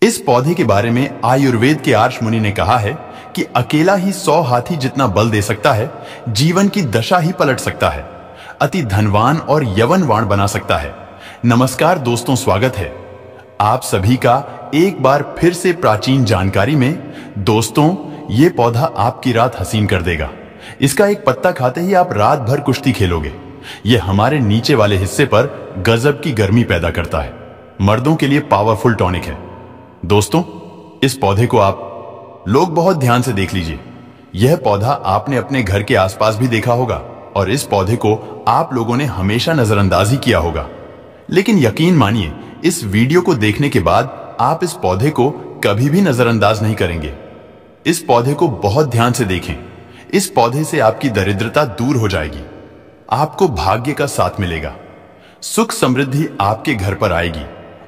इस पौधे के बारे में आयुर्वेद के आर्ष मुनि ने कहा है कि अकेला ही 100 हाथी जितना बल दे सकता है, जीवन की दशा ही पलट सकता है, अति धनवान और यवनवान बना सकता है। नमस्कार दोस्तों, स्वागत है आप सभी का एक बार फिर से प्राचीन जानकारी में। दोस्तों, ये पौधा आपकी रात हसीन कर देगा। इसका एक पत्ता खाते ही आप रात भर कुश्ती खेलोगे। यह हमारे नीचे वाले हिस्से पर गजब की गर्मी पैदा करता है। मर्दों के लिए पावरफुल टॉनिक है। दोस्तों, इस पौधे को आप लोग बहुत ध्यान से देख लीजिए। यह पौधा आपने अपने घर के आसपास भी देखा होगा और इस पौधे को आप लोगों ने हमेशा नजरअंदाज ही किया होगा। लेकिन यकीन मानिए, इस वीडियो को देखने के बाद आप इस पौधे को कभी भी नजरअंदाज नहीं करेंगे। इस पौधे को बहुत ध्यान से देखें। इस पौधे से आपकी दरिद्रता दूर हो जाएगी, आपको भाग्य का साथ मिलेगा, सुख समृद्धि आपके घर पर आएगी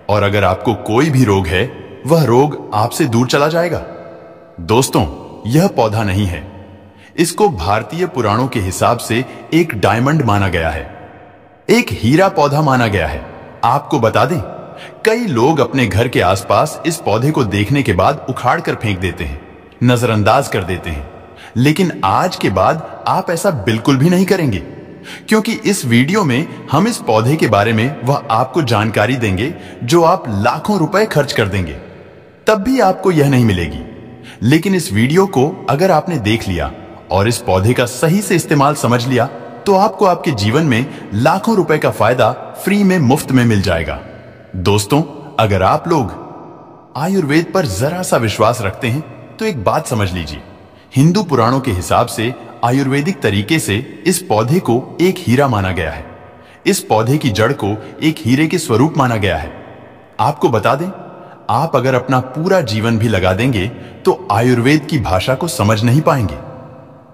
और अगर आपको कोई भी रोग है, वह रोग आपसे दूर चला जाएगा। दोस्तों, यह पौधा नहीं है। इसको भारतीय पुराणों के हिसाब से एक डायमंड माना गया है, एक हीरा पौधा माना गया है। आपको बता दें, कई लोग अपने घर के आसपास इस पौधे को देखने के बाद उखाड़ कर फेंक देते हैं, नजरअंदाज कर देते हैं। लेकिन आज के बाद आप ऐसा बिल्कुल भी नहीं करेंगे, क्योंकि इस वीडियो में हम इस पौधे के बारे में वह आपको जानकारी देंगे जो आप लाखों रुपए खर्च कर देंगे, तब भी आपको यह नहीं मिलेगी। लेकिन इस वीडियो को अगर आपने देख लिया और इस पौधे का सही से इस्तेमाल समझ लिया, तो आपको आपके जीवन में लाखों रुपए का फायदा फ्री में, मुफ्त में मिल जाएगा। दोस्तों, अगर आप लोग आयुर्वेद पर जरा सा विश्वास रखते हैं तो एक बात समझ लीजिए। हिंदू पुराणों के हिसाब से आयुर्वेदिक तरीके से इस पौधे को एक हीरा माना गया है। इस पौधे की जड़ को एक हीरे के स्वरूप माना गया है। आपको बता दें, आप अगर अपना पूरा जीवन भी लगा देंगे तो आयुर्वेद की भाषा को समझ नहीं पाएंगे।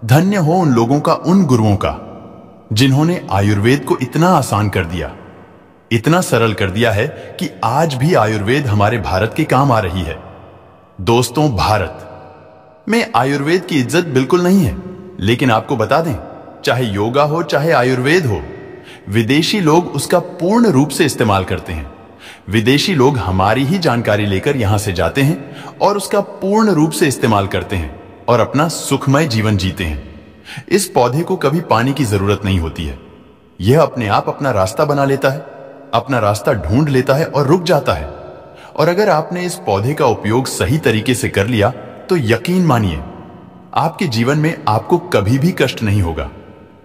धन्य हो उन लोगों का, उन गुरुओं का, जिन्होंने आयुर्वेद को इतना आसान कर दिया, इतना सरल कर दिया है कि आज भी आयुर्वेद हमारे भारत के काम आ रही है। दोस्तों, भारत में आयुर्वेद की इज्जत बिल्कुल नहीं है। लेकिन आपको बता दें, चाहे योगा हो चाहे आयुर्वेद हो, विदेशी लोग उसका पूर्ण रूप से इस्तेमाल करते हैं। विदेशी लोग हमारी ही जानकारी लेकर यहां से जाते हैं और उसका पूर्ण रूप से इस्तेमाल करते हैं और अपना सुखमय जीवन जीते हैं। इस पौधे को कभी पानी की जरूरत नहीं होती है। यह अपने आप अपना रास्ता बना लेता है, अपना रास्ता ढूंढ लेता है और रुक जाता है। और अगर आपने इस पौधे का उपयोग सही तरीके से कर लिया तो यकीन मानिए, आपके जीवन में आपको कभी भी कष्ट नहीं होगा।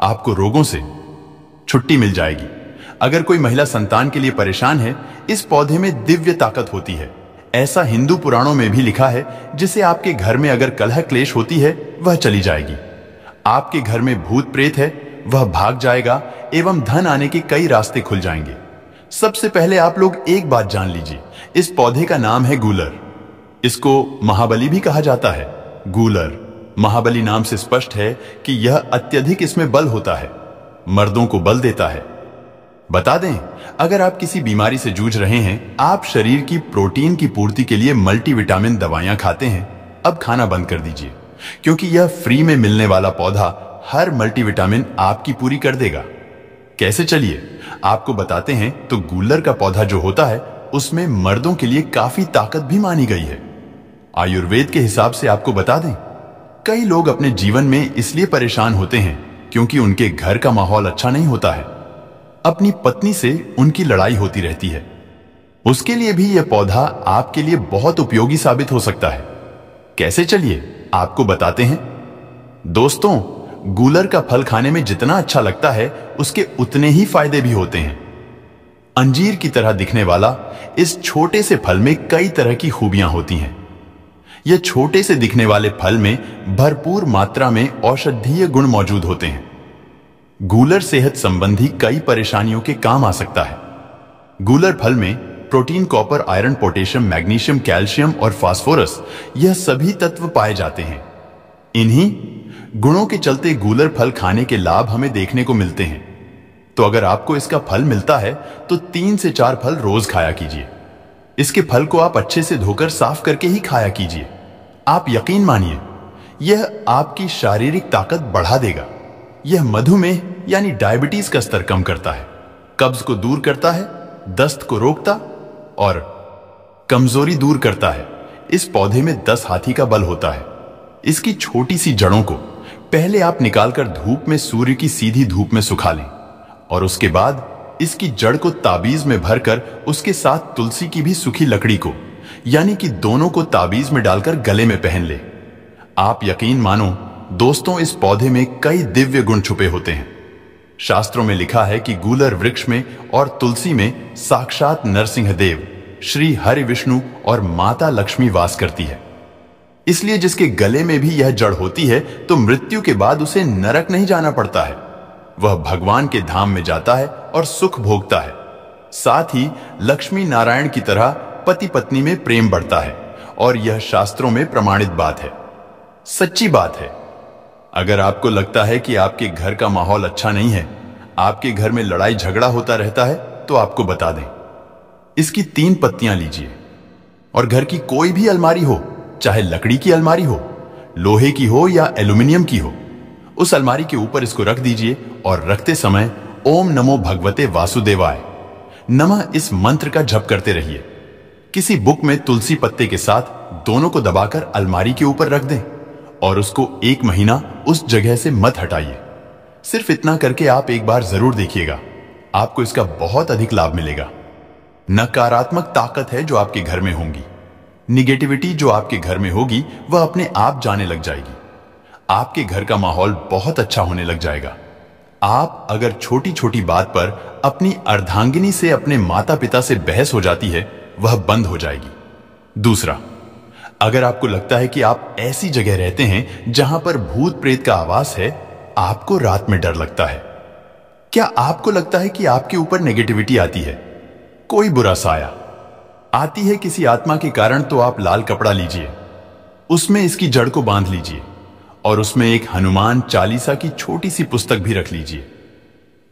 आपको रोगों से छुट्टी मिल जाएगी। अगर कोई महिला संतान के लिए परेशान है, इस पौधे में दिव्य ताकत होती है। ऐसा हिंदू पुराणों में भी लिखा है, जिसे आपके घर में अगर कलह क्लेश होती है, वह चली जाएगी। आपके घर में भूत प्रेत है, वह भाग जाएगा एवं धन आने के कई रास्ते खुल जाएंगे। सबसे पहले आप लोग एक बात जान लीजिए, इस पौधे का नाम है गूलर। इसको महाबली भी कहा जाता है। गूलर महाबली नाम से स्पष्ट है कि यह अत्यधिक इसमें बल होता है, मर्दों को बल देता है। बता दें, अगर आप किसी बीमारी से जूझ रहे हैं, आप शरीर की प्रोटीन की पूर्ति के लिए मल्टीविटामिन दवाइयां खाते हैं, अब खाना बंद कर दीजिए, क्योंकि यह फ्री में मिलने वाला पौधा हर मल्टीविटामिन आपकी पूरी कर देगा। कैसे, चलिए आपको बताते हैं। तो गूलर का पौधा जो होता है, उसमें मर्दों के लिए काफी ताकत भी मानी गई है। आयुर्वेद के हिसाब से आपको बता दें, कई लोग अपने जीवन में इसलिए परेशान होते हैं क्योंकि उनके घर का माहौल अच्छा नहीं होता है। अपनी पत्नी से उनकी लड़ाई होती रहती है। उसके लिए भी यह पौधा आपके लिए बहुत उपयोगी साबित हो सकता है। कैसे, चलिए आपको बताते हैं। दोस्तों, गूलर का फल खाने में जितना अच्छा लगता है, उसके उतने ही फायदे भी होते हैं। अंजीर की तरह दिखने वाला इस छोटे से फल में कई तरह की खूबियां होती हैं। यह छोटे से दिखने वाले फल में भरपूर मात्रा में औषधीय गुण मौजूद होते हैं। गूलर सेहत संबंधी कई परेशानियों के काम आ सकता है। गूलर फल में protein, copper, iron, potassium, magnesium, calcium और फास्फोरस, यह सभी तत्व पाए जाते हैं। इन्हीं गुणों के चलते गूलर फल खाने के लाभ हमें देखने को मिलते हैं। तो अगर आपको इसका फल मिलता है तो 3 से 4 फल रोज खाया कीजिए। इसके फल को आप अच्छे से धोकर साफ करके ही खाया कीजिए। आप यकीन मानिए, यह आपकी शारीरिक ताकत बढ़ा देगा। यह मधुमेह यानी डायबिटीज का स्तर कम करता है, कब्ज को दूर करता है, दस्त को रोकता और कमजोरी दूर करता है। इस पौधे में 10 हाथी का बल होता है। इसकी छोटी सी जड़ों को पहले आप निकालकर धूप में सूर्य की सीधी धूप में सुखा लें और उसके बाद इसकी जड़ को ताबीज में भरकर उसके साथ तुलसी की भी सूखी लकड़ी को, यानी कि दोनों को ताबीज में डालकर गले में पहन ले। आप यकीन मानो दोस्तों, इस पौधे में कई दिव्य गुण छुपे होते हैं। शास्त्रों में लिखा है कि गूलर वृक्ष में और तुलसी में साक्षात नरसिंह देव, श्री हरि विष्णु और माता लक्ष्मी वास करती है। इसलिए जिसके गले में भी यह जड़ होती है तो मृत्यु के बाद उसे नरक नहीं जाना पड़ता है। वह भगवान के धाम में जाता है और सुख भोगता है। साथ ही लक्ष्मी नारायण की तरह पति पत्नी में प्रेम बढ़ता है और यह शास्त्रों में प्रमाणित बात है, सच्ची बात है। अगर आपको लगता है कि आपके घर का माहौल अच्छा नहीं है, आपके घर में लड़ाई झगड़ा होता रहता है, तो आपको बता दें, इसकी 3 पत्तियां लीजिए और घर की कोई भी अलमारी हो, चाहे लकड़ी की अलमारी हो, लोहे की हो या एल्यूमिनियम की हो, उस अलमारी के ऊपर इसको रख दीजिए और रखते समय ओम नमो भगवते वासुदेवाय नमः इस मंत्र का जप करते रहिए। किसी बुक में तुलसी पत्ते के साथ दोनों को दबाकर अलमारी के ऊपर रख दें और उसको 1 महीना उस जगह से मत हटाइए। सिर्फ इतना करके आप एक बार जरूर देखिएगा, आपको इसका बहुत अधिक लाभ मिलेगा। नकारात्मक ताकत है जो आपके घर में होंगी, निगेटिविटी जो आपके घर में होगी वह अपने आप जाने लग जाएगी। आपके घर का माहौल बहुत अच्छा होने लग जाएगा। आप अगर छोटी छोटी बात पर अपनी अर्धांगिनी से, अपने माता पिता से बहस हो जाती है, वह बंद हो जाएगी। दूसरा, अगर आपको लगता है कि आप ऐसी जगह रहते हैं जहां पर भूत प्रेत का आवास है, आपको रात में डर लगता है, क्या आपको लगता है कि आपके ऊपर नेगेटिविटी आती है, कोई बुरा साया आती है किसी आत्मा के कारण, तो आप लाल कपड़ा लीजिए, उसमें इसकी जड़ को बांध लीजिए और उसमें एक हनुमान चालीसा की छोटी सी पुस्तक भी रख लीजिए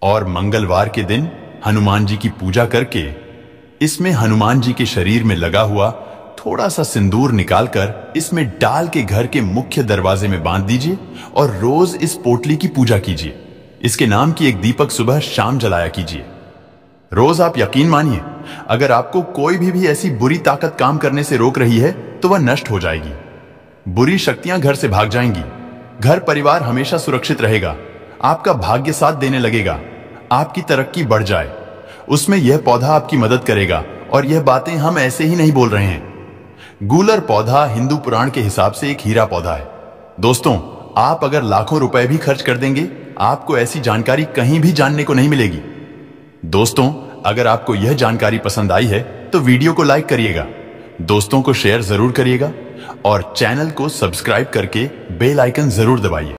और मंगलवार के दिन हनुमान जी की पूजा करके इसमें हनुमान जी के शरीर में लगा हुआ थोड़ा सा सिंदूर निकालकर इसमें डाल के घर के मुख्य दरवाजे में बांध दीजिए और रोज इस पोटली की पूजा कीजिए। इसके नाम की एक दीपक सुबह शाम जलाया कीजिए। रोज आप यकीन मानिए, अगर आपको कोई भी ऐसी बुरी ताकत काम करने से रोक रही है तो वह नष्ट हो जाएगी। बुरी शक्तियां घर से भाग जाएंगी। घर परिवार हमेशा सुरक्षित रहेगा। आपका भाग्य साथ देने लगेगा। आपकी तरक्की बढ़ जाए, उसमें यह पौधा आपकी मदद करेगा। और यह बातें हम ऐसे ही नहीं बोल रहे हैं। गूलर पौधा हिंदू पुराण के हिसाब से एक हीरा पौधा है। दोस्तों, आप अगर लाखों रुपए भी खर्च कर देंगे, आपको ऐसी जानकारी कहीं भी जानने को नहीं मिलेगी। दोस्तों, अगर आपको यह जानकारी पसंद आई है तो वीडियो को लाइक करिएगा, दोस्तों को शेयर जरूर करिएगा और चैनल को सब्सक्राइब करके बेल आइकन जरूर दबाइए।